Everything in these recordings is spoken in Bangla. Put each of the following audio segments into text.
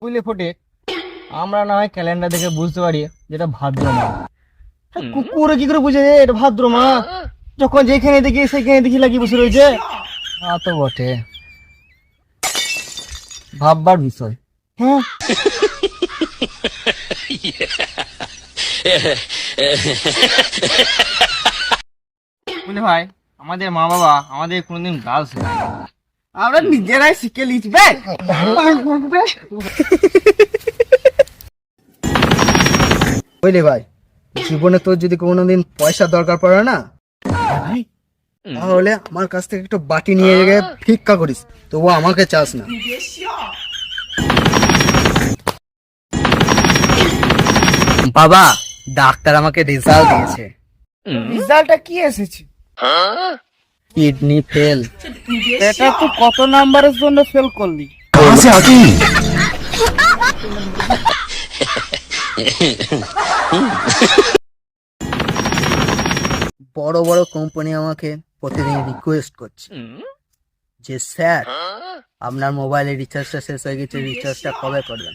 বুঝলে ফোটে, আমরা না হয় ক্যালেন্ডার দেখে বুঝতে পারি যেটা ভাদ্র মাস। কুকুরে কি করে বুঝে এটা ভাদ্র মাস? যখন যেখানে দেখি সেখানে দেখি লাগিয়ে বসে রয়েছে। তা তো বটে, ভাববার বিষয়। হ্যাঁ, বুঝলে ভাই, আমাদের মা বাবা আমাদের কোনোদিন গাল শেখায় না। আমরা নিজেরাই শিখে লিখি ভাই। বুঝলি ভাই, জীবনে তোর যদি কোনোদিন পয়সা দরকার পড়ে না ভাই, তাহলে আমার কাছ থেকে একটু বাটি নিয়ে গিয়ে ভিক্ষা করিস, তবু আমাকে চাস না। বাবা, ডাক্তার আমাকে রেজাল্ট দিয়েছে। রেজাল্টটা কি এসেছে? Kidney fail. এটা তো কত নাম্বারের জন্য ফেল করলি? বড় বড় কোম্পানি আমাকে প্রতিদিন রিকোয়েস্ট করছে যে স্যার, আপনার মোবাইলে রিচার্জটা শেষ হয়ে গেছে, রিচার্জটা কবে করবেন?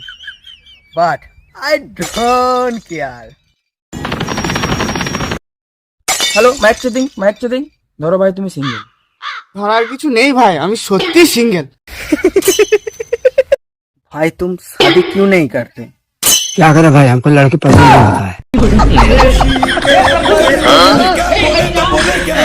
But I don't care. Hello, mike checking. ধরো ভাই, তুমি সিঙ্গেল। ধরার কিছু নেই ভাই, আমি সত্যি সিঙ্গেল। भाई तुम शादी क्यों नहीं करते? क्या करे भाई, हमको लड़की पसंद नहीं होता है।